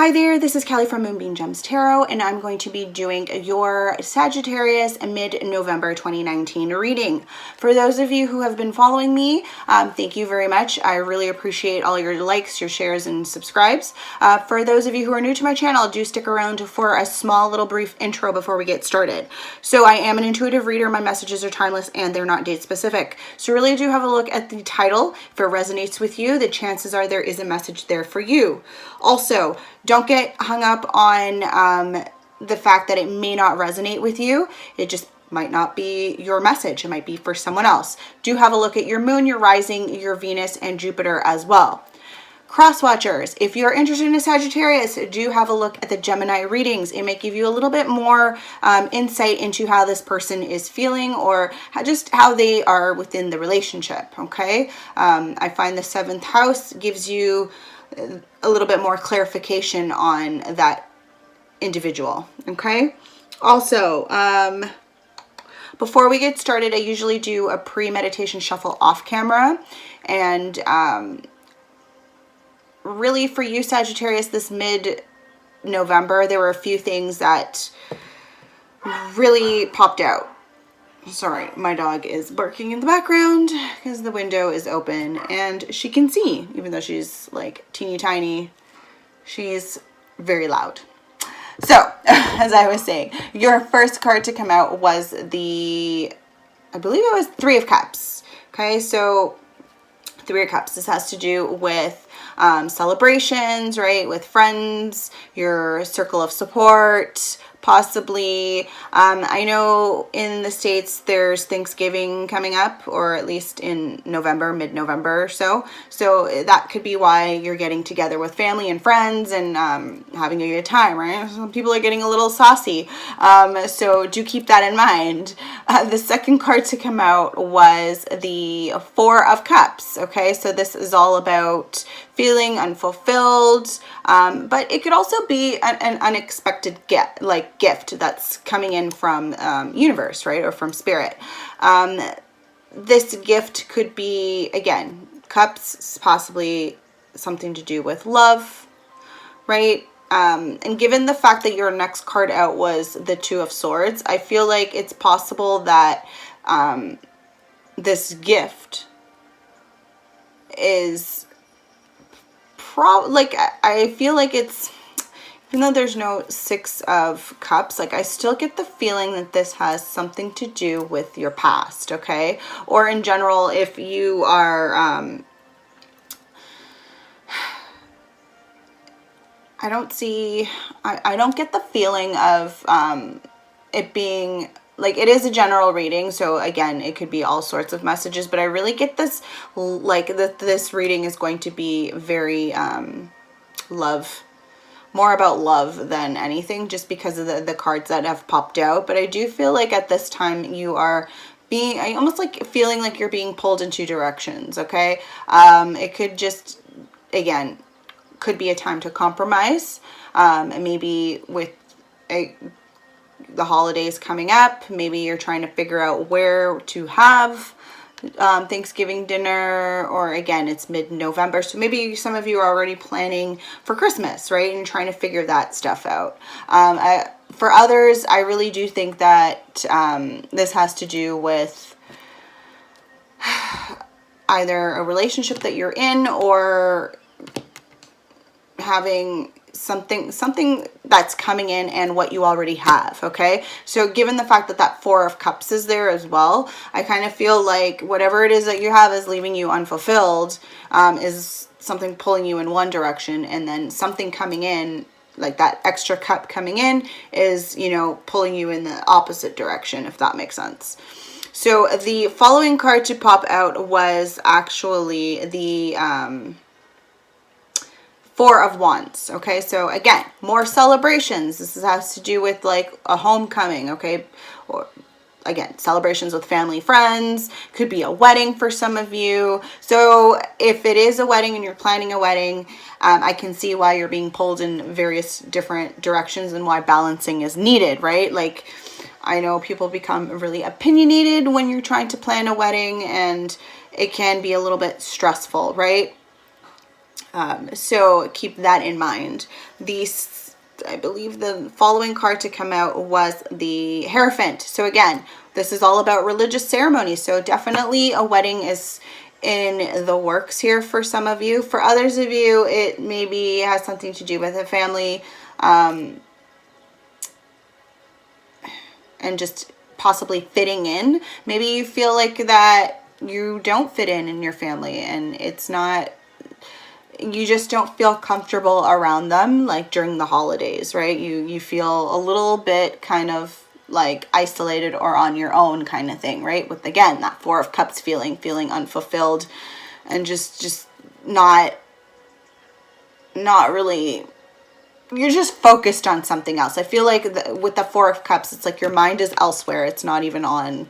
Hi there, this is Kelly from Moonbean Tarot, and I'm going to be doing your Sagittarius Mid November 2019 reading. For those of you who have been following me, thank you very much. I really appreciate all your likes, your shares, and subscribes. For those of you who are new to my channel, do stick around for a small little brief intro before we get started. So I am an intuitive reader. My messages are timeless and they're not date specific. So really do have a look at the title. If it resonates with you, the chances are there is a message there for you. Also, don't get hung up on the fact that it may not resonate with you. It just might not be your message. It might be for someone else. Do have a look at your moon, your rising, your Venus, and Jupiter as well. Cross watchers, if you're interested in a Sagittarius, do have a look at the Gemini readings. It may give you a little bit more insight into how this person is feeling or just how they are within the relationship, okay? I find the 7th house gives you a little bit more clarification on that individual, okay? Also, before we get started, I usually do a pre-meditation shuffle off camera, and really for you Sagittarius, this mid-November, there were a few things that really popped out. Sorry, my dog is barking in the background because the window is open and she can see, even though she's like teeny tiny, she's very loud. So, as I was saying, your first card to come out was I believe it was 3 of Cups. Okay, so 3 of Cups. This has to do with celebrations, right? With friends, your circle of support, possibly. I know in the States there's Thanksgiving coming up, or at least in November, mid-November or so. So that could be why you're getting together with family and friends and having a good time, right? Some people are getting a little saucy. So do keep that in mind. The second card to come out was the 4 of Cups. Okay, so this is all about feeling unfulfilled, but it could also be an unexpected gift that's coming in from universe, right, or from spirit. This gift could be, again, cups, possibly something to do with love, right? And given the fact that your next card out was the 2 of Swords, I feel like it's possible that this gift is I feel like it's, even though there's no 6 of Cups, like I still get the feeling that this has something to do with your past, okay? Or in general, if you are, I don't get the feeling of it being, like, it is a general reading, so again, it could be all sorts of messages, but I really get this, like, that this reading is going to be very more about love than anything, just because of the cards that have popped out. But I do feel like at this time you are I almost like feeling like you're being pulled in 2 directions, okay? It could just, again, could be a time to compromise, and maybe with the holidays coming up, maybe you're trying to figure out where to have Thanksgiving dinner, or again, it's mid-November, so maybe some of you are already planning for Christmas, right, and trying to figure that stuff out. For others, I really do think that this has to do with either a relationship that you're in or having something that's coming in and what you already have, okay? So given the fact that that 4 of Cups is there as well, I kind of feel like whatever it is that you have is leaving you unfulfilled, is something pulling you in one direction, and then something coming in, like that extra cup coming in, is, you know, pulling you in the opposite direction, if that makes sense. So the following card to pop out was actually the 4 of Wands, okay? So again, more celebrations. This has to do with like a homecoming, okay? Or again, celebrations with family, friends. Could be a wedding for some of you. So if it is a wedding and you're planning a wedding, I can see why you're being pulled in various different directions and why balancing is needed, right? Like, I know people become really opinionated when you're trying to plan a wedding, and it can be a little bit stressful, right? So keep that in mind. I believe the following card to come out was the Hierophant. So again, this is all about religious ceremonies. So definitely a wedding is in the works here for some of you. For others of you, it maybe has something to do with a family, and just possibly fitting in. Maybe you feel like that you don't fit in your family, and it's not, you just don't feel comfortable around them, like during the holidays, right? You feel a little bit kind of like isolated or on your own kind of thing, right? With, again, that Four of Cups feeling unfulfilled, and just not really, you're just focused on something else. I feel like with the Four of Cups, it's like your mind is elsewhere. It's not even on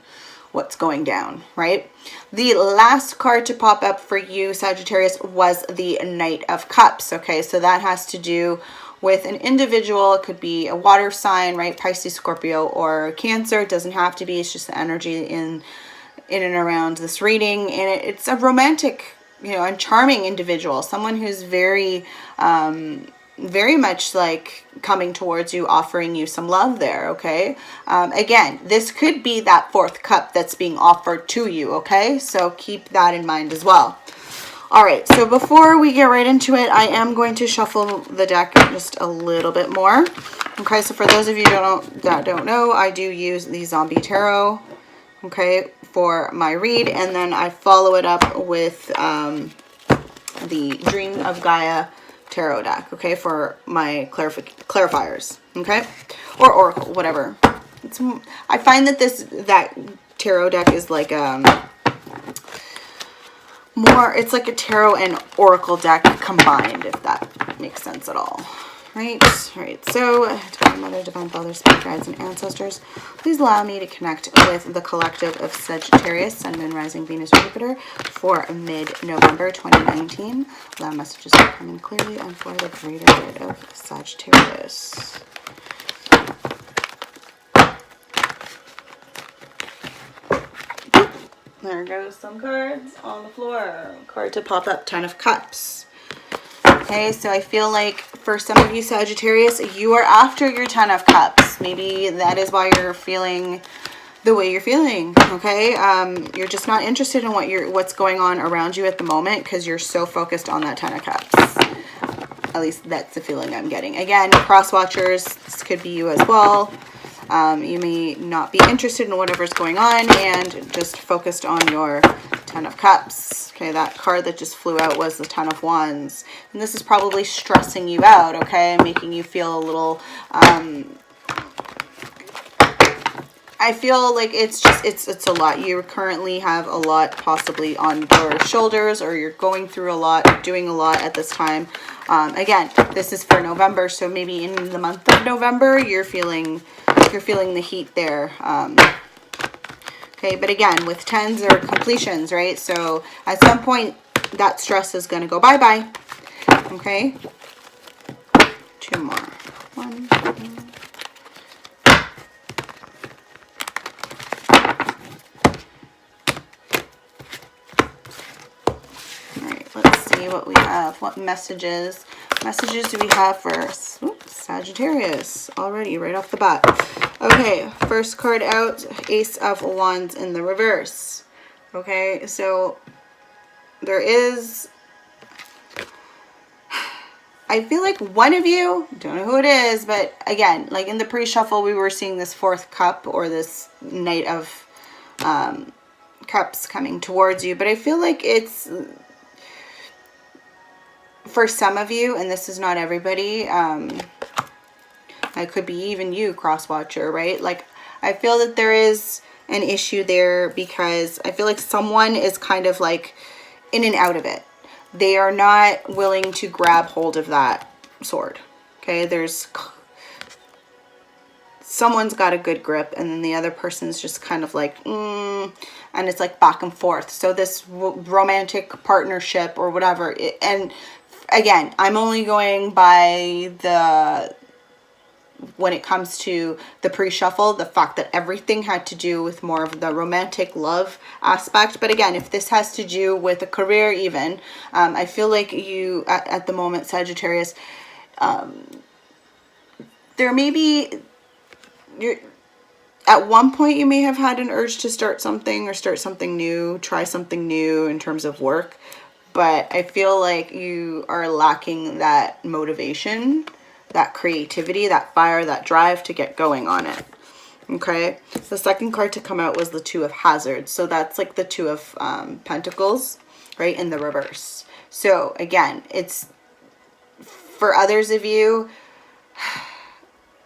what's going down, right? The last card to pop up for you, Sagittarius, was the Knight of Cups. Okay, so that has to do with an individual. It could be a water sign, right? Pisces, Scorpio, or Cancer. It doesn't have to be. It's just the energy in and around this reading. And it's a romantic, and charming individual. Someone who's very much like coming towards you, offering you some love there, okay? Again, this could be that fourth cup that's being offered to you, okay? So keep that in mind as well. All right, so before we get right into it, I am going to shuffle the deck just a little bit more. Okay, so for those of you that don't know, I do use the Zombie Tarot, okay, for my read, and then I follow it up with the Dream of Gaia tarot deck, okay, for my clarifiers, okay, or oracle, whatever. I find that that tarot deck is like it's like a tarot and oracle deck combined, if that makes sense at all. Right. So, Divine Mother, Divine Father, Spirit Guides, and Ancestors, please allow me to connect with the collective of Sagittarius, Sun, Moon, Rising, Venus, Jupiter for mid-November 2019. Allow messages to come in clearly and for the greater good of Sagittarius. There goes some cards on the floor. Card to pop up, Ten of Cups. Okay, so I feel like for some of you Sagittarius, you are after your Ten of Cups. Maybe that is why you're feeling the way you're feeling, okay? You're just not interested in what's going on around you at the moment because you're so focused on that Ten of Cups. At least that's the feeling I'm getting. Again, cross watchers, this could be you as well. You may not be interested in whatever's going on and just focused on your Ten of Cups. Okay, that card that just flew out was the Ten of Wands. And this is probably stressing you out, okay? Making you feel a little, I feel like it's a lot. You currently have a lot possibly on your shoulders, or you're going through a lot, doing a lot at this time. Again, this is for November, so maybe in the month of November, you're feeling the heat there. Okay, but again, with tens or completions, right? So at some point, that stress is going to go bye-bye. Okay. Two more. One, two. All right, let's see what we have. What messages do we have for Sagittarius already right off the bat? Okay, first card out, Ace of Wands in the reverse. Okay, so there is, I feel like one of you, don't know who it is, but again, like in the pre-shuffle, we were seeing this fourth cup or this Knight of Cups coming towards you, but I feel like it's, for some of you, and this is not everybody, it could be even you, cross-watcher, right? Like, I feel that there is an issue there because I feel like someone is kind of like in and out of it. They are not willing to grab hold of that sword, okay? Someone's got a good grip, and then the other person's just kind of like, and it's like back and forth. So this romantic partnership or whatever, and again, I'm only going by the when it comes to the pre-shuffle, the fact that everything had to do with more of the romantic love aspect. But again, if this has to do with a career even, I feel like you, at the moment, Sagittarius, there may be, at one point you may have had an urge to start something or start something new, try something new in terms of work. But I feel like you are lacking that motivation, that creativity, that fire, that drive to get going on it. Okay. The second card to come out was the Two of Hazards. So that's like the Two of Pentacles, right, in the reverse. So again, it's for others of you,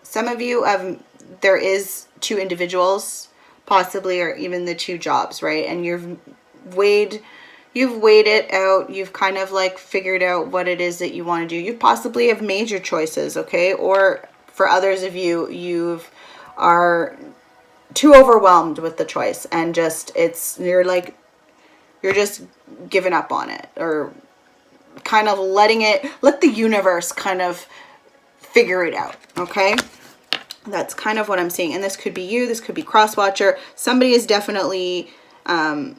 some of you, there is two individuals, possibly, or even the two jobs, right? And you've weighed it out. You've kind of like figured out what it is that you want to do. You possibly have made your choices, okay? Or for others of you, are too overwhelmed with the choice and just, you're just giving up on it, or kind of let the universe kind of figure it out, okay? That's kind of what I'm seeing. And this could be you, this could be cross-watcher. Somebody is definitely kind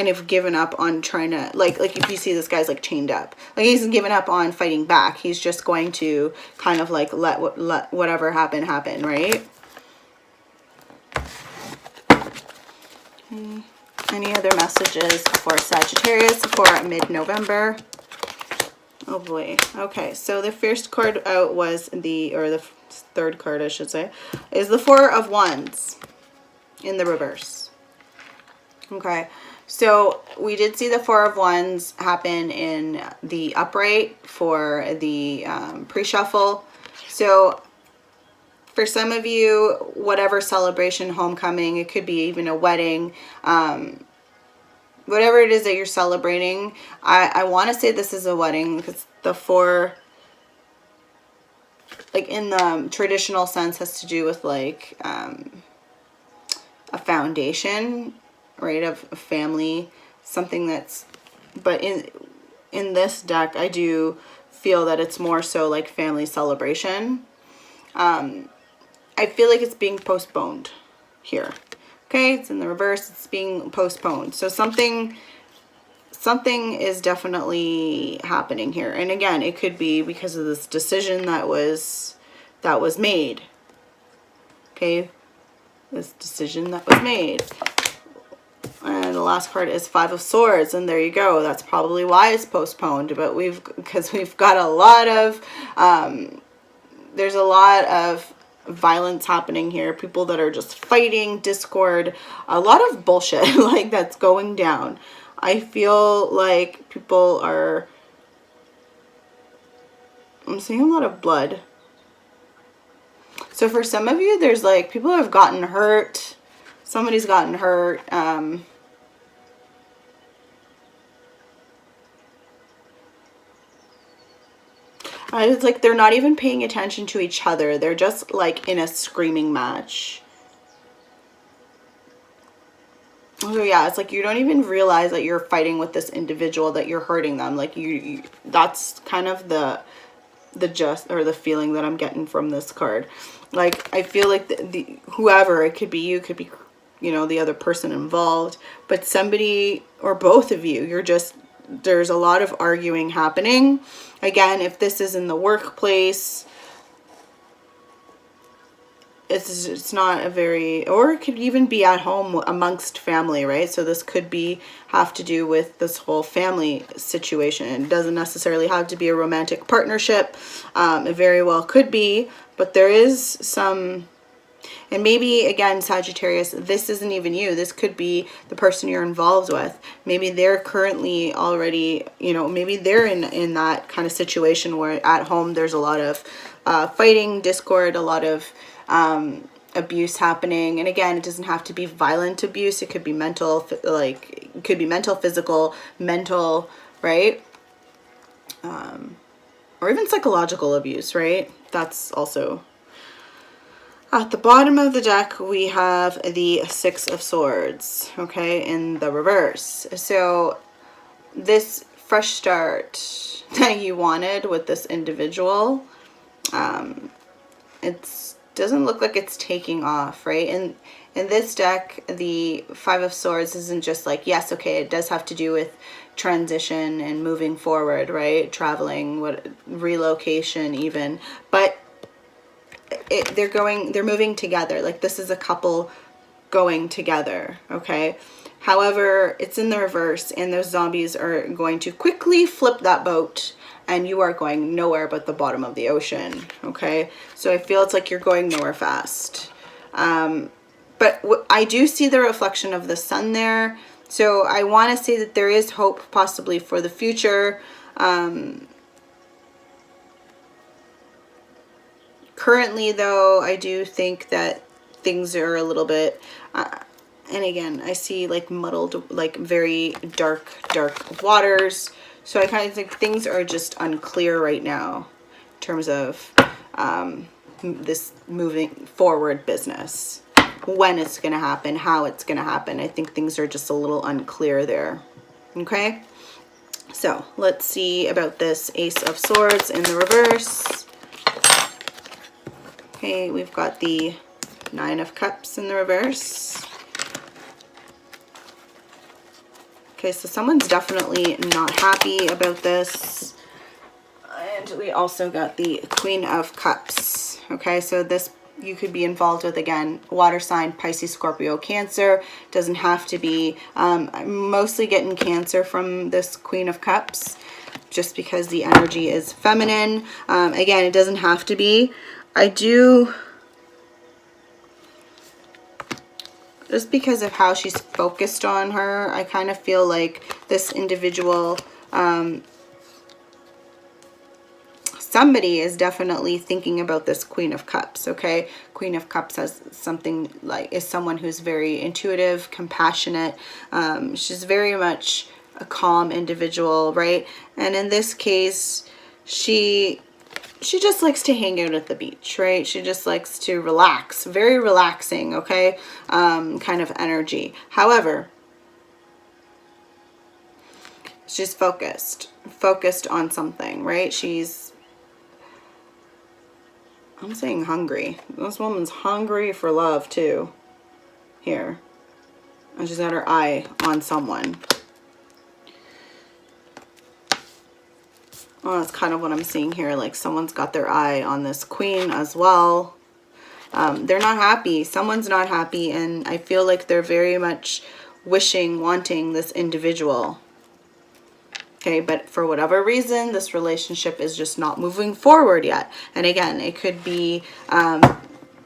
of given up on trying to, like if you see this guy's like chained up, like he's given up on fighting back. He's just going to kind of like let whatever happen, right? Okay. Any other messages for Sagittarius for mid-November? Oh boy. Okay, so the first card out was the third card, I should say, is the Four of Wands in the reverse. Okay, so we did see the Four of Wands happen in the upright for the pre-shuffle. So for some of you, whatever celebration, homecoming, it could be even a wedding, whatever it is that you're celebrating. I want to say this is a wedding because the four, like in the traditional sense, has to do with like a foundation, right, of a family, something that's, but in this deck, I do feel that it's more so like family celebration. I feel like it's being postponed here. Okay, it's in the reverse, it's being postponed. So something is definitely happening here. And again, it could be because of this decision that was made. Okay, this decision that was made. And the last card is Five of Swords, and there you go. That's probably why it's postponed. But because we've got a lot of there's a lot of violence happening here, people that are just fighting, discord, a lot of bullshit like that's going down. I feel like people are, I'm seeing a lot of blood. So for some of you, there's like people have gotten hurt, somebody's gotten hurt. It's like they're not even paying attention to each other. They're just like in a screaming match. So yeah, it's like you don't even realize that you're fighting with this individual, that you're hurting them. Like you that's kind of the the feeling that I'm getting from this card. Like I feel like the whoever, it could be you, could be, you know, the other person involved, but somebody or both of you, you're just, there's a lot of arguing happening. Again, if this is in the workplace, it's not a very, or it could even be at home amongst family, right? So this could have to do with this whole family situation. It doesn't necessarily have to be a romantic partnership. It very well could be, but there is some. And maybe, again, Sagittarius, this isn't even you. This could be the person you're involved with. Maybe they're currently already, you know, maybe they're in that kind of situation where at home there's a lot of fighting, discord, a lot of abuse happening. And again, it doesn't have to be violent abuse. It could be mental, like, it could be mental, physical, mental, right? Or even psychological abuse, right? That's also... At the bottom of the deck, we have the Six of Swords, okay, in the reverse. So this fresh start that you wanted with this individual, it doesn't look like it's taking off, right? And in this deck, the Five of Swords isn't just like, yes, okay, it does have to do with transition and moving forward, right? Traveling, relocation even, but they're moving together. Like, this is a couple going together, okay? However, it's in the reverse, and those zombies are going to quickly flip that boat, and you are going nowhere but the bottom of the ocean, okay? So I feel it's like you're going nowhere fast. But I do see the reflection of the sun there, so I want to say that there is hope possibly for the future. Currently, though, I do think that things are a little bit, and again, I see like muddled, like very dark waters. So I kind of think things are just unclear right now in terms of this moving forward business. When it's going to happen, how it's going to happen. I think things are just a little unclear there. Okay? So let's see about this Ace of Swords in the reverse. Okay, we've got the Nine of Cups in the reverse. Okay, so someone's definitely not happy about this. And we also got the Queen of Cups. Okay, so this you could be involved with, again, water sign, Pisces, Scorpio, Cancer. Doesn't have to be. I'm mostly getting Cancer from this Queen of Cups just because the energy is feminine. Again, it doesn't have to be. I do, just because of how she's focused on her, I kind of feel like this individual, somebody is definitely thinking about this Queen of Cups, okay? Queen of Cups has something like, is someone who's very intuitive, compassionate. She's very much a calm individual, right? And in this case, she just likes to hang out at the beach, right? She just likes to relax. Very relaxing, okay? Kind of energy. However, she's focused on something, right? I'm saying hungry. This woman's hungry for love too, here. And she's got her eye on someone. Well, that's kind of what I'm seeing here. Like, someone's got their eye on this queen as well. They're not happy. Someone's not happy. And I feel like they're very much wanting this individual. Okay, but for whatever reason, this relationship is just not moving forward yet. And again, it could be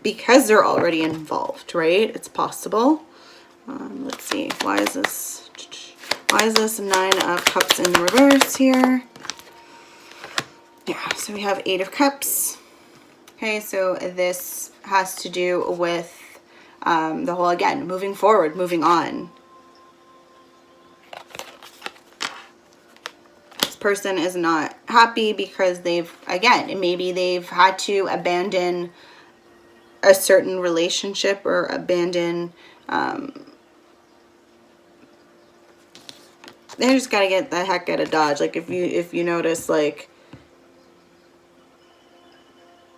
because they're already involved, right? It's possible. Let's see. Why is this Nine of Cups in the reverse here? Yeah, so we have Eight of Cups. Okay, so this has to do with the whole, again, moving forward, moving on. This person is not happy because maybe they've had to abandon a certain relationship or abandon, they just gotta get the heck out of Dodge. Like, if you notice, like,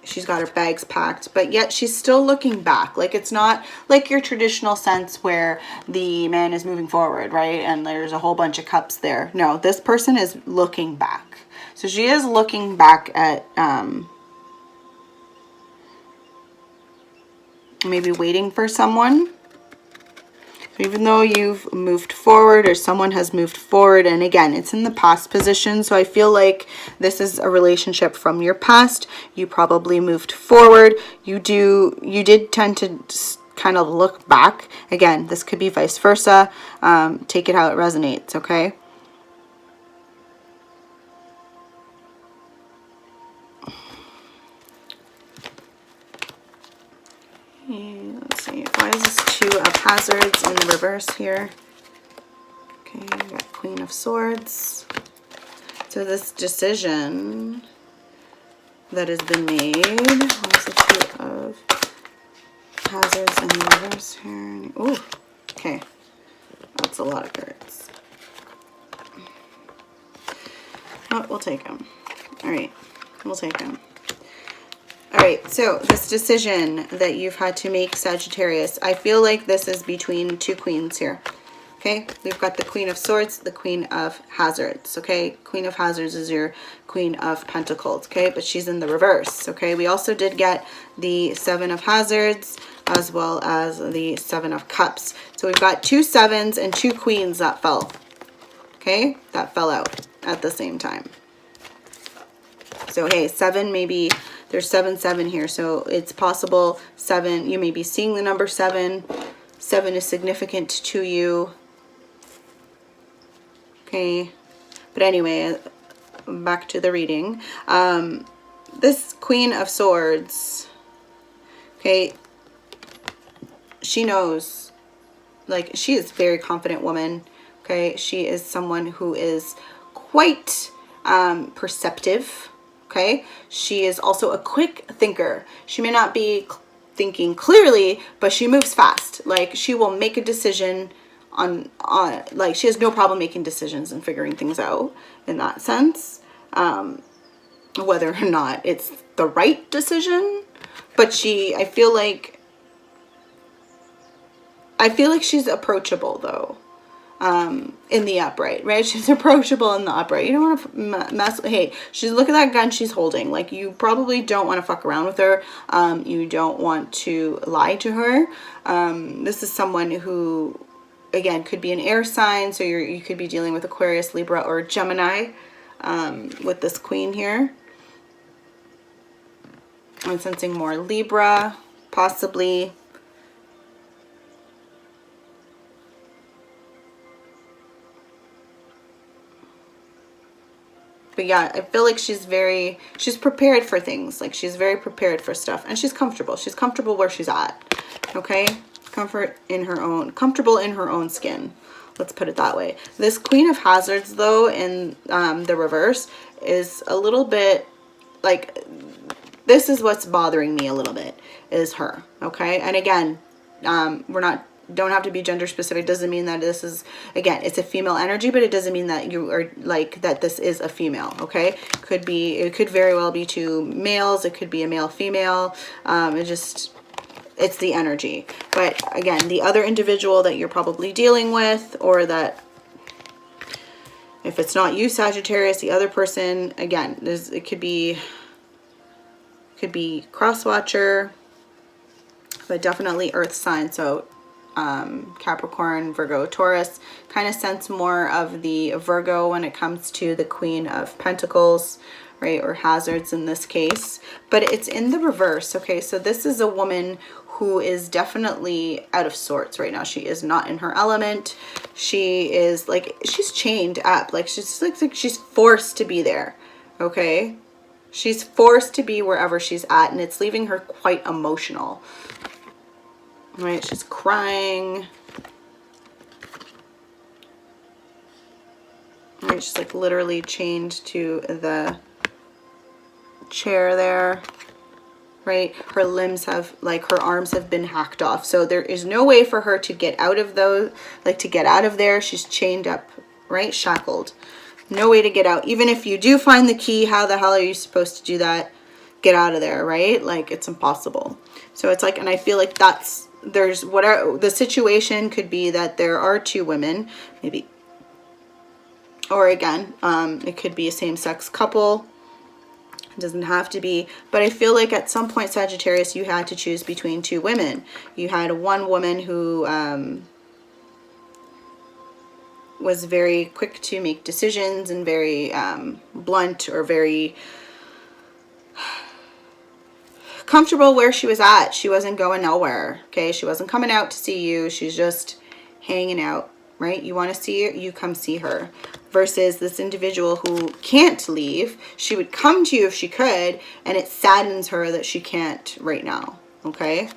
she's got her bags packed, but yet she's still looking back. Like, it's not like your traditional sense where the man is moving forward, right? And there's a whole bunch of cups there. No, this person is looking back. So she is looking back at maybe waiting for someone. Even though you've moved forward or someone has moved forward, and again, it's in the past position, so I feel like this is a relationship from your past. You probably moved forward. You did tend to kind of look back. Again, this could be vice versa. Take it how it resonates, okay? Let's see. Why is this Two of Hazards in the reverse here? Okay, we got Queen of Swords. So this decision that has been made. Why is the Two of Hazards in the reverse here? Oh, okay. That's a lot of cards. Oh, we'll take them. All right, we'll take them. All right, so this decision that you've had to make, Sagittarius, I feel like this is between two queens here. Okay, we've got the Queen of Swords, the Queen of Hazards. Okay, Queen of Hazards is your Queen of Pentacles. Okay, but she's in the reverse. Okay, we also did get the Seven of Hazards as well as the Seven of Cups. So we've got two sevens and two queens that fell. Okay, that fell out at the same time. So hey, seven, maybe there's 7 here, so it's possible 7, you may be seeing the number 7. 7 is significant to you. Okay, but anyway, back to the reading. This Queen of Swords, okay, she knows, like, she is a very confident woman. Okay, she is someone who is quite perceptive. Okay, she is also a quick thinker. She may not be thinking clearly, but she moves fast. Like, she will make a decision on like, she has no problem making decisions and figuring things out in that sense, whether or not it's the right decision. But I feel like she's approachable though. In the upright, right? She's approachable in the upright. You don't want to mess. Hey, look at that gun she's holding. Like, you probably don't want to fuck around with her. You don't want to lie to her. This is someone who, again, could be an air sign. So you could be dealing with Aquarius, Libra, or Gemini with this queen here. I'm sensing more Libra, possibly. But yeah, I feel like she's prepared for things. Like, she's very prepared for stuff, and she's comfortable. She's comfortable where she's at. Okay, comfortable in her own skin. Let's put it that way. This Queen of Hazards, though, in the reverse, is a little bit like, this is what's bothering me a little bit, is her. Okay, and again, don't have to be gender specific. Doesn't mean that this is, again, it's a female energy, but it doesn't mean that you are like that this is a female. Okay, it could very well be two males. It could be a male female. It's the energy. But again, the other individual that you're probably dealing with, or that if it's not you, Sagittarius, the other person, again, it could be cross watcher, but definitely earth sign. So Capricorn, Virgo, Taurus, kind of sense more of the Virgo when it comes to the Queen of Pentacles, right, or Hazards in this case, but it's in the reverse. Okay, so this is a woman who is definitely out of sorts right now. She is not in her element. She is like, she's chained up, like she's like she's forced to be there. Okay, she's forced to be wherever she's at, and it's leaving her quite emotional. Right, she's crying. Right, she's like literally chained to the chair there. Right, her limbs have, like, her arms have been hacked off. So there is no way for her to get out of those, like, to get out of there. She's chained up, right, shackled. No way to get out. Even if you do find the key, how the hell are you supposed to do that? Get out of there, right? Like, it's impossible. So it's like, and I feel like there's whatever the situation could be, that there are two women, maybe, or again, it could be a same-sex couple. It doesn't have to be, but I feel like at some point, Sagittarius, you had to choose between two women. You had one woman who was very quick to make decisions and very blunt, or very comfortable where she was at. She wasn't going nowhere. Okay, she wasn't coming out to see you. She's just hanging out, right? You want to see her, you come see her. Versus this individual who can't leave. She would come to you if she could, and it saddens her that she can't right now. Okay,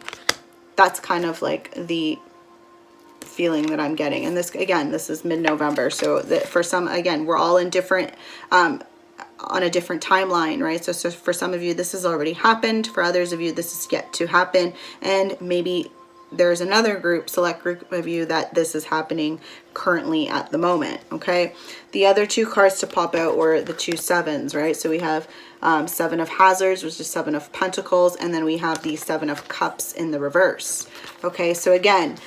that's kind of like the feeling that I'm getting. And this, again, this is mid-November, so that for some, again, we're all in different on a different timeline, right? So for some of you, this has already happened. For others of you, this is yet to happen. And maybe there's another group, select group of you that this is happening currently at the moment, okay? The other two cards to pop out were the 2 sevens, right? So we have 7 of hazards, which is 7 of pentacles, and then we have the 7 of cups in the reverse, okay? So again,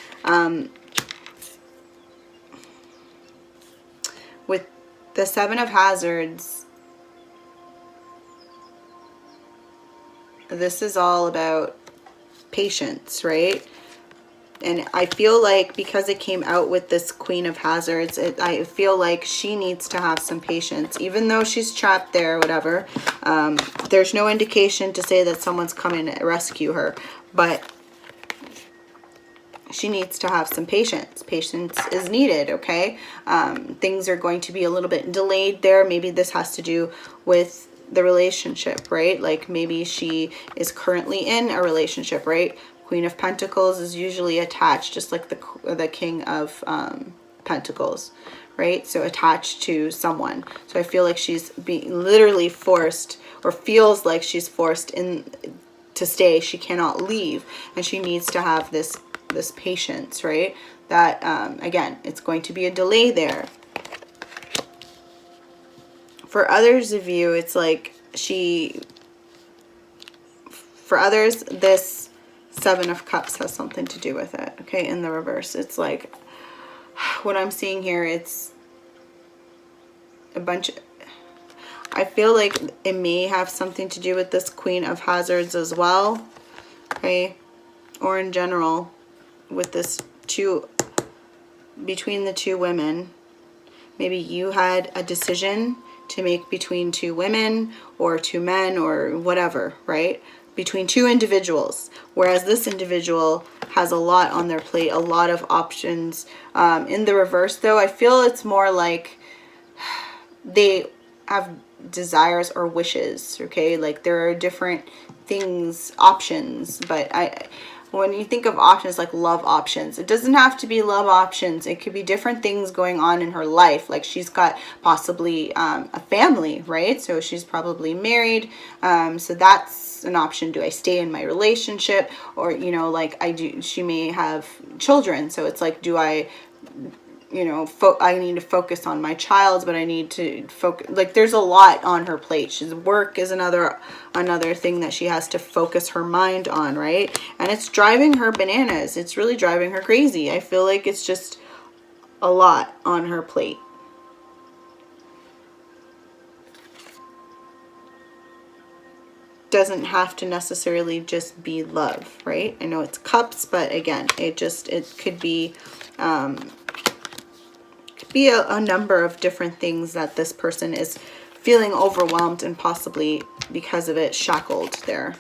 with the 7 of hazards, this is all about patience, right? And I feel like because it came out with this Queen of Hazards, I feel like she needs to have some patience. Even though she's trapped there, whatever, there's no indication to say that someone's coming to rescue her. But she needs to have some patience. Patience is needed, okay? Things are going to be a little bit delayed there. Maybe this has to do with the relationship, right? Like maybe she is currently in a relationship, right? Queen of Pentacles is usually attached, just like the King of Pentacles, right? So attached to someone. So I feel like she's being literally forced, or feels like she's forced to stay. She cannot leave, and she needs to have this patience, right? That again, it's going to be a delay there. For others of you, it's like for others, this 7 of Cups has something to do with it, okay? In the reverse, it's like, what I'm seeing here, it's a bunch of, I feel like it may have something to do with this Queen of Hazards as well, okay? Or in general, with this between the 2 women. Maybe you had a decision to make between 2 women or 2 men or whatever, right? Between 2 individuals, whereas this individual has a lot on their plate, a lot of options. In the reverse, though, I feel it's more like they have desires or wishes, okay? Like there are different things, options, but when you think of options, like love options, it doesn't have to be love options. It could be different things going on in her life. Like she's got possibly a family, right? So she's probably married. So that's an option. Do I stay in my relationship? Or, you know, like she may have children. So it's like, do I, you know, I need to focus on my child, but I need to focus, like there's a lot on her plate. She's work is another thing that she has to focus her mind on, right? And it's driving her bananas. It's really driving her crazy. I feel like it's just a lot on her plate. Doesn't have to necessarily just be love, right? I know it's cups, but again, it could be a number of different things that this person is feeling overwhelmed and possibly because of it shackled there,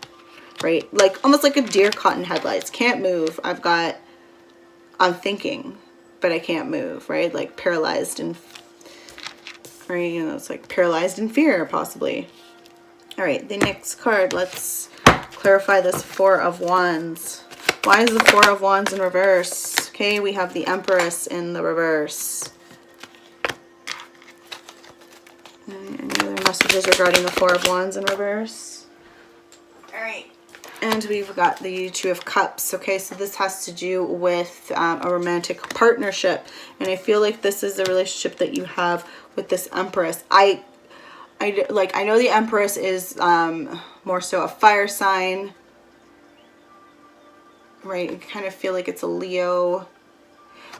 right? Like almost like a deer caught in headlights. Can't move. I'm thinking, but I can't move, right? Like paralyzed and, right? You know, it's like paralyzed in fear possibly. All right, the next card, let's clarify this 4 of Wands. Why is the 4 of Wands in reverse? Okay, we have the Empress in the reverse. Any other messages regarding the 4 of Wands in reverse? All right. And we've got the 2 of Cups. Okay, so this has to do with a romantic partnership. And I feel like this is a relationship that you have with this Empress. I know the Empress is more so a fire sign. Right, I kind of feel like it's a Leo.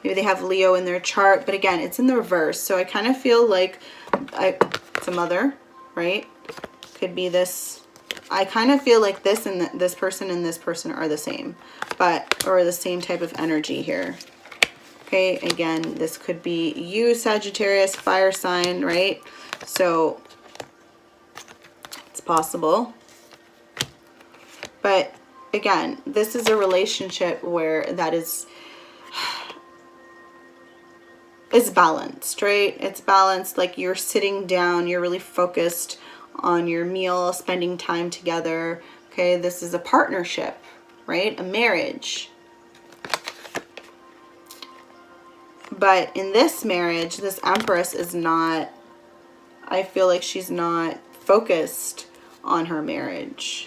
Maybe they have Leo in their chart, but again, it's in the reverse. So I kind of feel like it's a mother, right? Could be this. I kind of feel like this and this person are the same, or the same type of energy here. Okay, again, this could be you, Sagittarius, fire sign, right? So it's possible. But again, this is a relationship where that is balanced, right? It's balanced, like you're sitting down, you're really focused on your meal, spending time together. Okay, this is a partnership, right? A marriage. But in this marriage, this Empress is not, I feel like she's not focused on her marriage.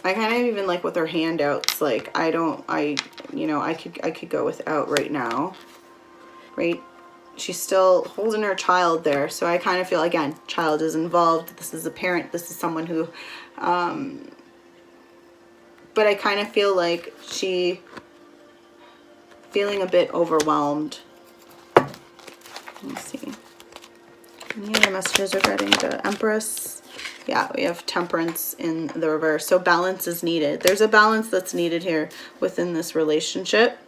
I kind of even like with her handouts, like you know, I could go without right now, right? She's still holding her child there. So I kind of feel, again, child is involved. This is a parent. This is someone who, but I kind of feel like she feeling a bit overwhelmed. Let's see. Any other messages regarding the Empress? Yeah, we have Temperance in the reverse. So balance is needed. There's a balance that's needed here within this relationship.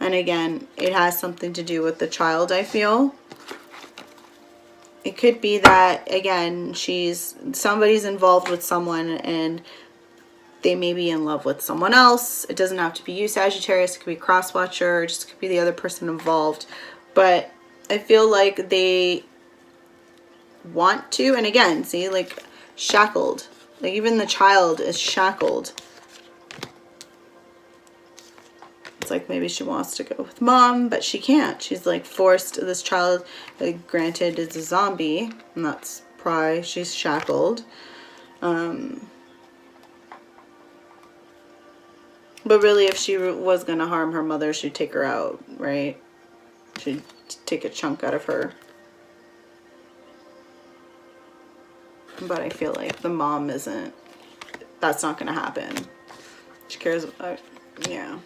And again, it has something to do with the child, I feel. It could be that, again, somebody's involved with someone and they may be in love with someone else. It doesn't have to be you, Sagittarius. It could be cross-watcher. It just could be the other person involved. But I feel like they want to. And again, see, like shackled. Like even the child is shackled. It's like maybe she wants to go with mom, but she can't. She's like forced. This child, like, granted, is a zombie, and that's why she's shackled. But really, if she was going to harm her mother, she'd take her out, right? She'd take a chunk out of her. But I feel like the mom isn't. That's not going to happen. She cares about, yeah.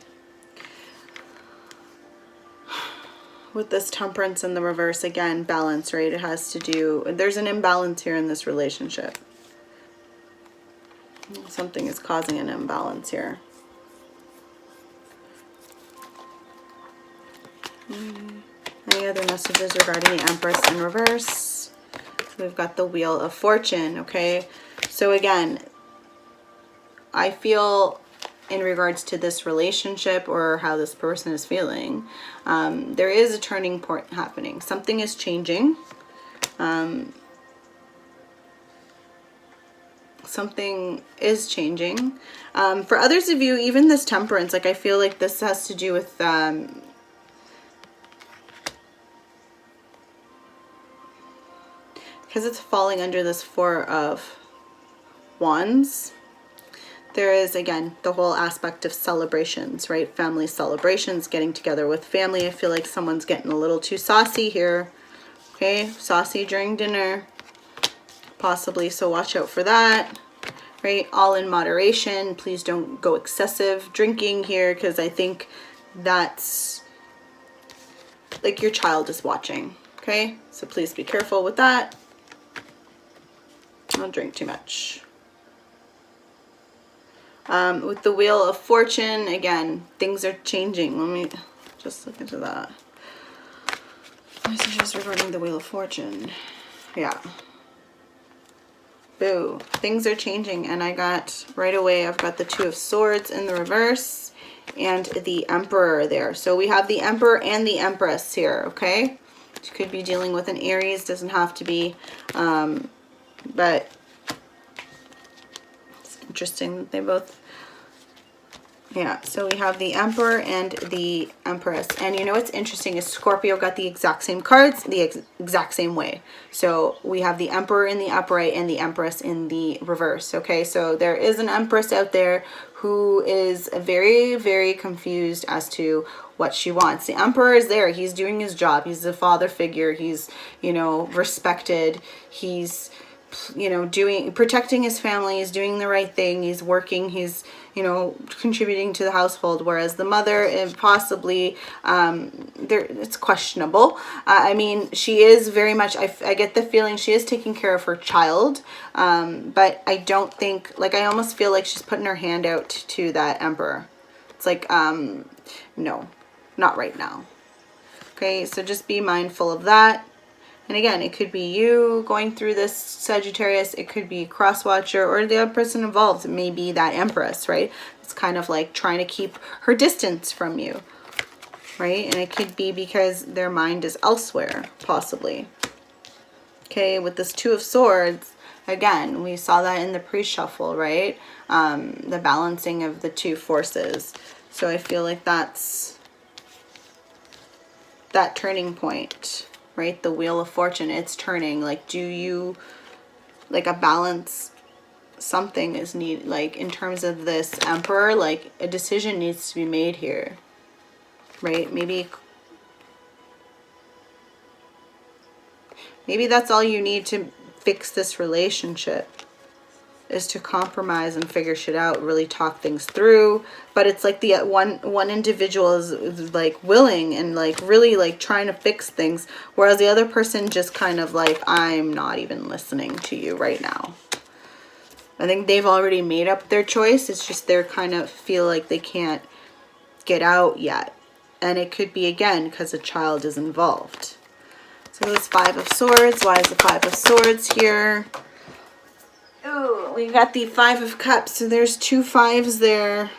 With this Temperance in the reverse, again, balance, right? It has to do, there's an imbalance here in this relationship. Something is causing an imbalance here. Any other messages regarding the Empress in reverse? We've got the Wheel of Fortune, okay? So again, I feel in regards to this relationship or how this person is feeling, there is a turning point happening. Something is changing. Something is changing. For others of you, even this Temperance, like I feel like this has to do with because it's falling under this Four of Wands. There is, again, the whole aspect of celebrations, right? Family celebrations, getting together with family. I feel like someone's getting a little too saucy here. Okay, saucy during dinner, possibly, so watch out for that, right? All in moderation. Please don't go excessive drinking here, because I think that's, like, your child is watching, okay? So please be careful with that. Don't drink too much. With the Wheel of Fortune, again, things are changing. Let me just look into that. Messages regarding the Wheel of Fortune. Yeah. Boo. Things are changing, and I got, right away, I've got the Two of Swords in the reverse and the Emperor there. So we have the Emperor and the Empress here, okay? You could be dealing with an Aries, doesn't have to be, but it's interesting that they both, yeah, so we have the Emperor and the Empress. And you know what's interesting is Scorpio got the exact same cards the exact same way. So we have the Emperor in the upright and the Empress in the reverse, okay? So there is an Empress out there who is very, very confused as to what she wants. The Emperor is there. He's doing his job. He's a father figure. He's, you know, respected. He's, you know, protecting his family. He's doing the right thing. He's working. He's, you know, contributing to the household. Whereas the mother, possibly, it's questionable. I mean, she is very much, I get the feeling she is taking care of her child. But I don't think, like, I almost feel like she's putting her hand out to that Emperor. It's like, no, not right now. Okay, so just be mindful of that. And again, it could be you going through this, Sagittarius. It could be cross-watcher, or the other person involved. It may be that Empress, right? It's kind of like trying to keep her distance from you, right? And it could be because their mind is elsewhere, possibly. Okay, with this Two of Swords, again, we saw that in the pre-shuffle, right? The balancing of the two forces. So I feel like that's that turning point. Right, the Wheel of Fortune, it's turning. Like, do you, like, a balance something is needed, like in terms of this Emperor, like a decision needs to be made here, right? Maybe that's all you need to fix this relationship, is to compromise and figure shit out, really talk things through. But it's like the one individual is like willing and like really like trying to fix things, whereas the other person just kind of like, I'm not even listening to you right now. I think they've already made up their choice. It's just they're kind of feel like they can't get out yet. And it could be, again, because a child is involved. So this Five of Swords. Why is the Five of Swords here? Oh, we got the Five of Cups. So there's two fives there.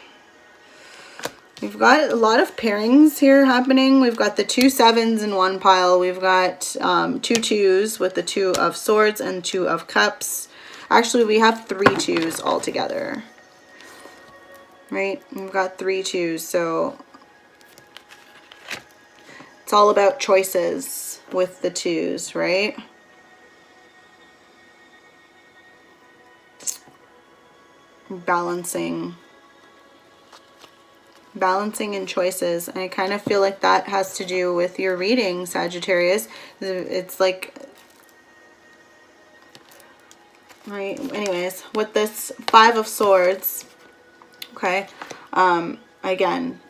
We've got a lot of pairings here happening. We've got the two sevens in one pile. We've got two twos with the Two of Swords and Two of Cups. Actually, we have three twos altogether. Right? We've got three twos. So it's all about choices with the twos, right? Balancing and choices. And I kind of feel like that has to do with your reading, Sagittarius. It's like, right, anyways, with this Five of Swords, okay, again,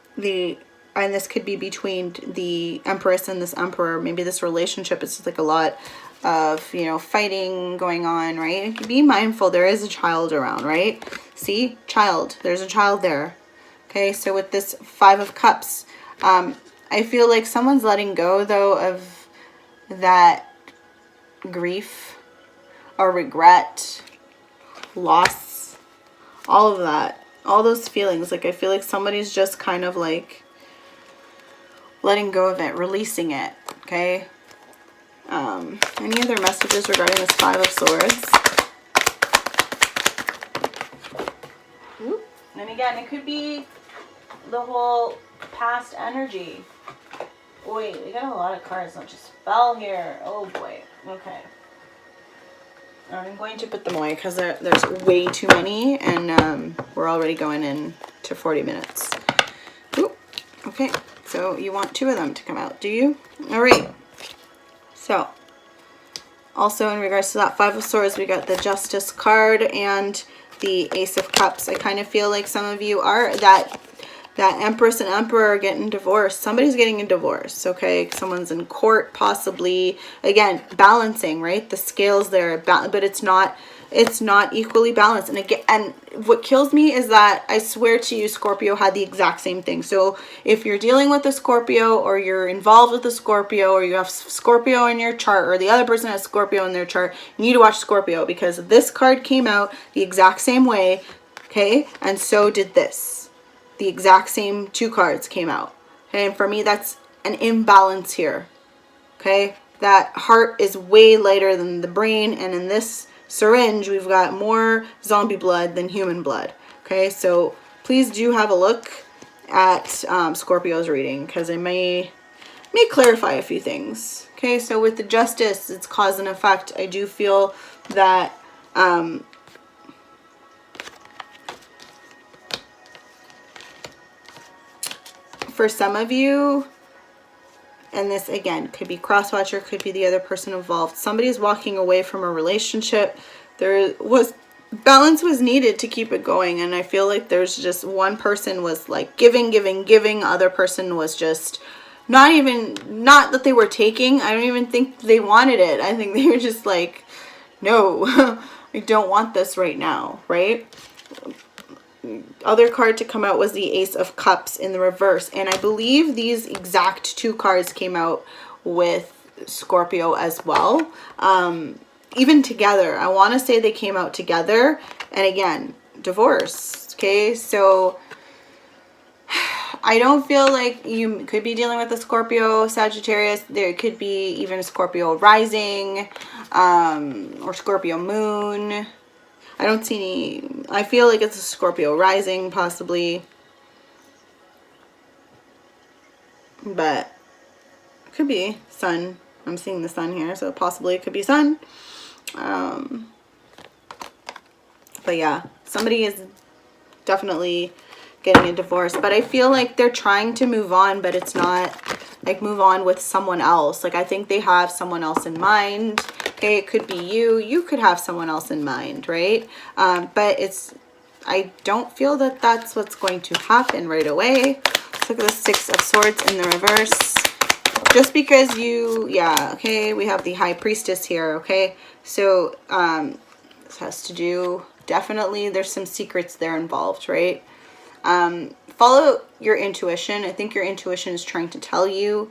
and this could be between the Empress and this Emperor. Maybe this relationship is just like a lot of, you know, fighting going on, right? Be mindful, there is a child around, right? See, child, there's a child there. Okay, so with this Five of Cups, I feel like someone's letting go, though, of that grief or regret, loss, all of that, all those feelings. Like, I feel like somebody's just kind of like letting go of it, releasing it, okay? Any other messages regarding this Five of Swords? Ooh. And again, it could be the whole past energy. Wait, we got a lot of cards that just fell here. Oh boy. Okay. I'm going to put them away because there's way too many, and we're already going in to 40 minutes. Ooh. Okay. So you want two of them to come out, do you? All right. So also in regards to that Five of Swords, we got the Justice card and the Ace of Cups. I kind of feel like some of you are that Empress and Emperor are getting divorced. Somebody's getting a divorce, okay? Someone's in court, possibly. Again, balancing, right? The scales there, but it's not equally balanced. And again, and what kills me is that I swear to you, Scorpio had the exact same thing. So if you're dealing with a Scorpio, or you're involved with a Scorpio, or you have Scorpio in your chart, or the other person has Scorpio in their chart, you need to watch Scorpio, because this card came out the exact same way, okay? And so did this. The exact same two cards came out. Okay, and for me, that's an imbalance here. Okay, that heart is way lighter than the brain, and in this syringe, we've got more zombie blood than human blood. Okay, so please do have a look at Scorpio's reading, because it may clarify a few things. Okay, so with the Justice, it's cause and effect. I do feel that for some of you, and this again could be crosswatcher, could be the other person involved, somebody's walking away from a relationship. There was balance was needed to keep it going, and I feel like there's just one person was like giving, other person was just not that they were taking. I don't even think they wanted it. I think they were just like, no, I don't want this right now, right? Other card to come out was the Ace of Cups in the reverse, and I believe these exact two cards came out with Scorpio as well, even together. I want to say they came out together, and again, divorce. Okay, so I don't feel like you could be dealing with a Scorpio, Sagittarius. There could be even a Scorpio rising, or Scorpio moon. I don't see any. I feel like it's a Scorpio rising, possibly. But it could be sun. I'm seeing the sun here, so possibly it could be sun. But yeah, somebody is definitely getting a divorce, but I feel like they're trying to move on, but it's not like move on with someone else. Like I think they have someone else in mind. Okay, it could be you could have someone else in mind, right? But I don't feel that that's what's going to happen right away. Let's look at the Six of Swords in the reverse. Just because yeah, okay, we have the High Priestess here, okay? So this has to do, definitely there's some secrets there involved, right? Follow your intuition. I think your intuition is trying to tell you,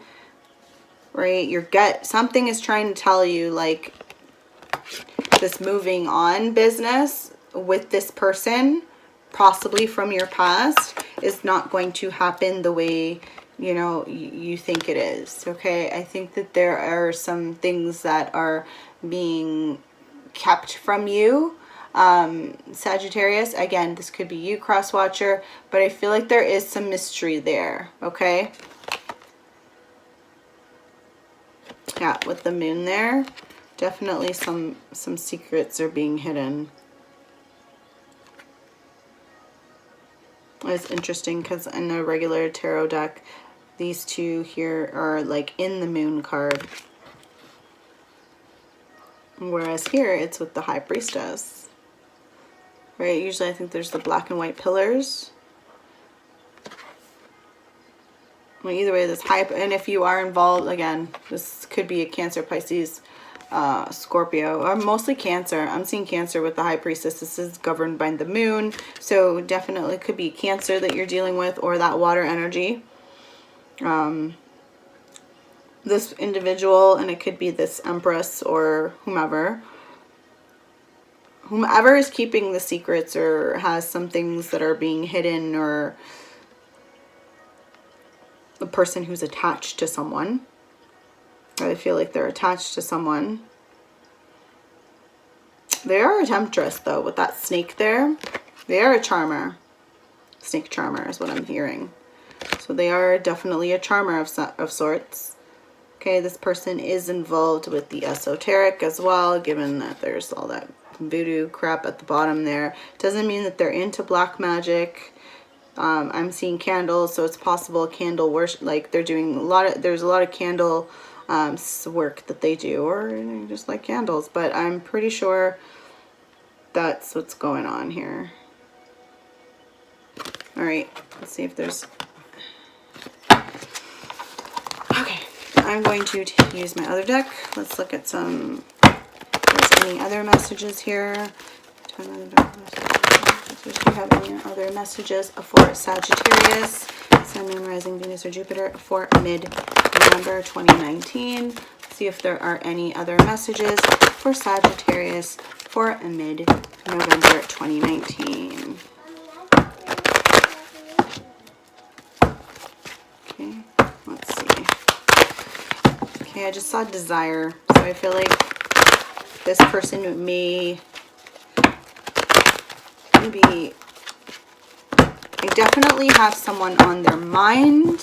right? Your gut, something is trying to tell you, like, this moving on business with this person, possibly from your past, is not going to happen the way, you know, you think it is, okay? I think that there are some things that are being kept from you. Sagittarius, again, this could be you, cross watcher, but I feel like there is some mystery there, okay? Yeah, with the moon there, definitely some secrets are being hidden. It's interesting because in a regular tarot deck, these two here are like in the moon card, whereas here it's with the High Priestess. Right, usually I think there's the black and white pillars. Well, either way, this high, and if you are involved, again, this could be a Cancer, Pisces, Scorpio, or mostly Cancer. I'm seeing Cancer with the High Priestess. This is governed by the moon, so definitely could be Cancer that you're dealing with, or that water energy. This individual, and it could be this Empress or whomever is keeping the secrets or has some things that are being hidden, or the person who's attached to someone. I feel like they're attached to someone. They are a temptress, though, with that snake there. They are a charmer. Snake charmer is what I'm hearing. So they are definitely a charmer of sorts. Okay, this person is involved with the esoteric as well, given that there's all that voodoo crap at the bottom there. Doesn't mean that they're into black magic. I'm seeing candles, so it's possible candle worship, like they're doing there's a lot of candle work that they do, or just like candles, but I'm pretty sure that's what's going on here. All right, let's see if there's, okay, I'm going to use my other deck. Let's look at some, if there's any other messages here. Do you have any other messages for Sagittarius, Sun, Moon, Rising, Venus, or Jupiter for mid-November 2019? See if there are any other messages for Sagittarius for mid-November 2019. Okay, let's see. Okay, I just saw desire, so I feel like this person may be, they definitely have someone on their mind,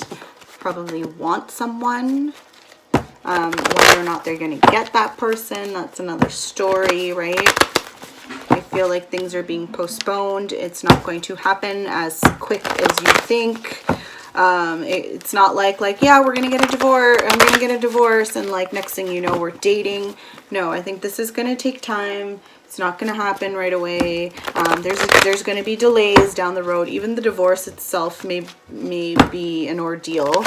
probably want someone. Whether or not they're going to get that person, that's another story, right? I feel like things are being postponed. It's not going to happen as quick as you think. It's not like, yeah, we're going to get a divorce, I'm going to get a divorce, and like next thing you know, we're dating. No, I think this is going to take time. It's not going to happen right away. There's going to be delays down the road. Even the divorce itself may be an ordeal.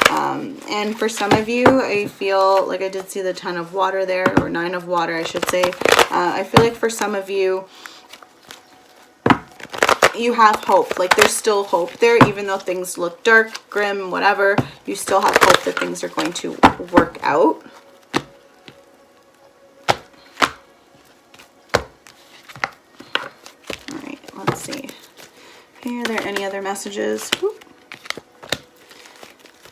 And for some of you, I feel like I did see the 10 of water there, or 9 of water, I should say. I feel like for some of you, you have hope. Like there's still hope there, even though things look dark, grim, whatever. You still have hope that things are going to work out. Let's see. Okay, are there any other messages?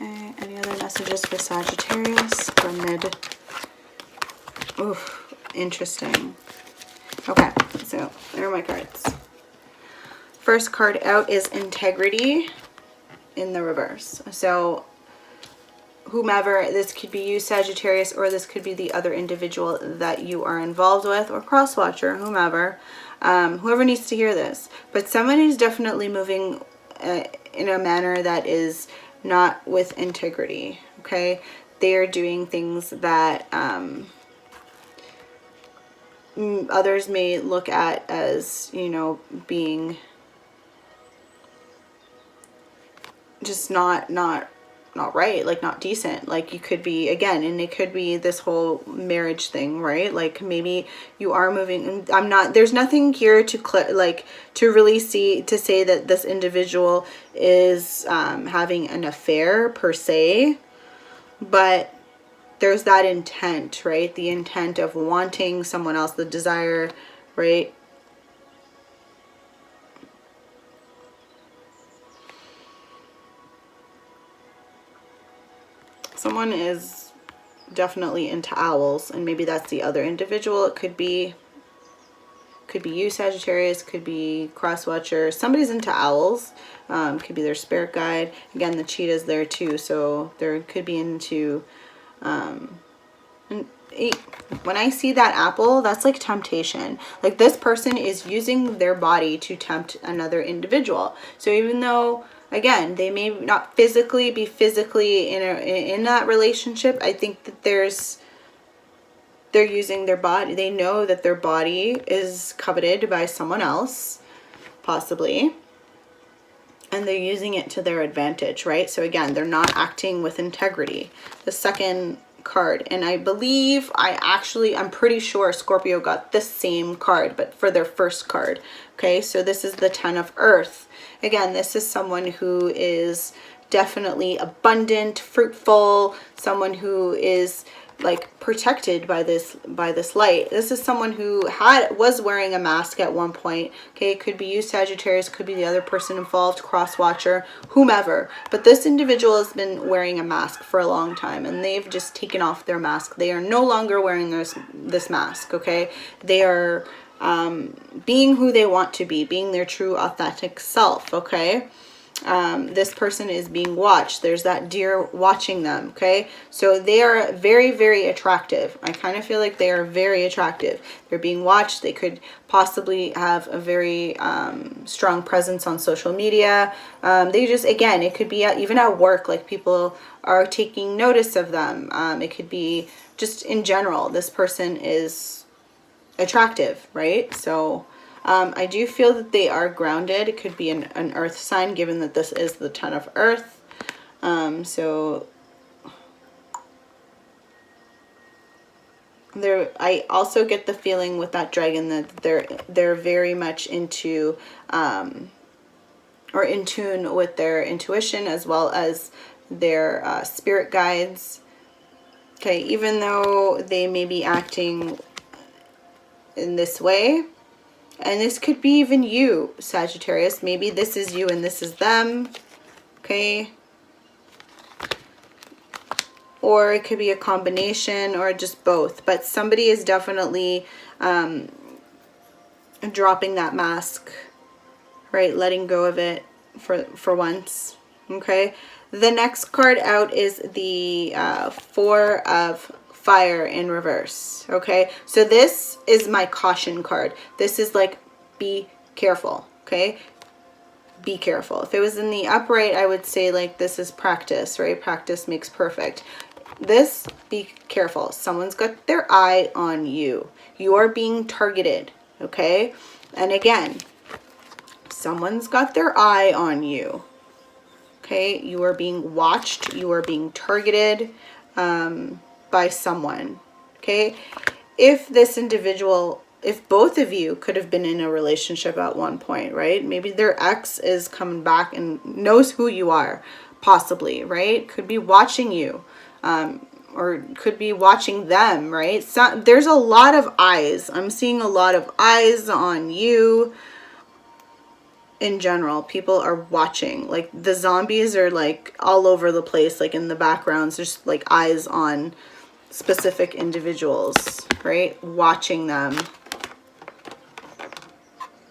Okay, any other messages for Sagittarius for mid? Oof, interesting. Okay, so there are my cards. First card out is integrity in the reverse. So whomever, this could be you, Sagittarius, or this could be the other individual that you are involved with, or cross-watcher, whomever. Whoever needs to hear this. But someone is definitely moving in a manner that is not with integrity, okay? They are doing things that others may look at as, you know, being just not right, like not decent. Like you could be, again, and it could be this whole marriage thing, right? Like maybe you are moving, there's nothing here to to really see, to say that this individual is having an affair per se, but there's that intent, right? The intent of wanting someone else, the desire, right? Someone is definitely into owls, and maybe that's the other individual. It could be you, Sagittarius, could be cross-watcher. Somebody's into owls. Could be their spirit guide. Again, the cheetah's there too, so there could be into when I see that apple, that's like temptation. Like this person is using their body to tempt another individual. So even though, again, they may not be physically in that relationship, I think that they're using their body. They know that their body is coveted by someone else, possibly, and they're using it to their advantage, right? So again, they're not acting with integrity. The second card, and I believe I'm pretty sure Scorpio got the same card, but for their first card. Okay, so this is the 10 of Earth. Again, this is someone who is definitely abundant, fruitful, someone who is like protected by this light. This is someone who was wearing a mask at one point. Okay, it could be you, Sagittarius, could be the other person involved, cross-watcher, whomever. But this individual has been wearing a mask for a long time, and they've just taken off their mask. They are no longer wearing this mask, okay? They are being who they want to be, being their true authentic self, okay? This person is being watched. There's that deer watching them, okay? So they are very, very attractive. I kind of feel like they are very attractive. They're being watched. They could possibly have a very strong presence on social media. They just, again, it could be even at work, like people are taking notice of them. It could be just in general, this person is attractive, right? So I do feel that they are grounded. It could be an earth sign, given that this is the 10 of Earth. So I also get the feeling with that dragon that they're very much into or in tune with their intuition, as well as their spirit guides. Okay, even though they may be acting in this way. And this could be even you, Sagittarius. Maybe this is you and this is them. Okay. Or it could be a combination or just both. But somebody is definitely dropping that mask. Right? Letting go of it for once. Okay. The next card out is the 4 of Fire in reverse. Okay, so this is my caution card. This is like, be careful. Okay, be careful. If it was in the upright, I would say like this is practice, right? Practice makes perfect. This, be careful. Someone's got their eye on you. You are being targeted. Okay, and again, someone's got their eye on you. Okay, you are being watched. You are being targeted by someone. Okay, if this individual, if both of you could have been in a relationship at one point, right? Maybe their ex is coming back and knows who you are, possibly, right? Could be watching you, or could be watching them, right? So there's a lot of eyes. I'm seeing a lot of eyes on you. In general, people are watching. Like the zombies are like all over the place, like in the backgrounds, there's like eyes on specific individuals, right? Watching them.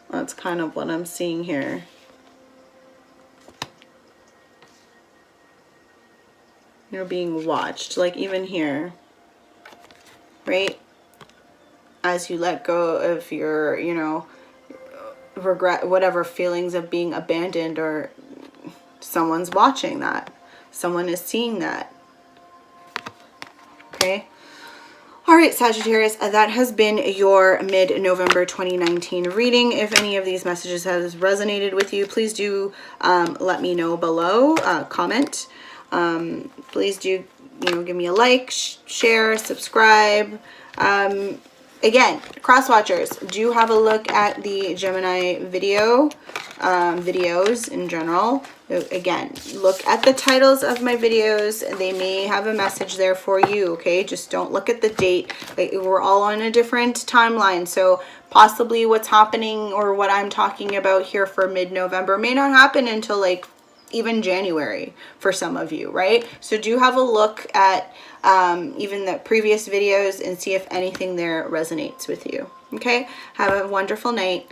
That's kind of what I'm seeing here. You're being watched, like even here, right? As you let go of your, you know, regret, whatever feelings of being abandoned, or someone's watching that. Someone is seeing that. Okay. All right, Sagittarius, that has been your mid-November 2019 reading. If any of these messages has resonated with you, please do let me know below. Comment. Please do, you know, give me a like, share, subscribe. Again, cross watchers, do have a look at the Gemini videos in general. Again, look at the titles of my videos. They may have a message there for you, okay? Just don't look at the date. Like, we're all on a different timeline, so possibly what's happening or what I'm talking about here for mid-November may not happen until like even January for some of you, right? So do have a look at even the previous videos and see if anything there resonates with you. Okay, have a wonderful night.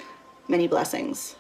Many blessings.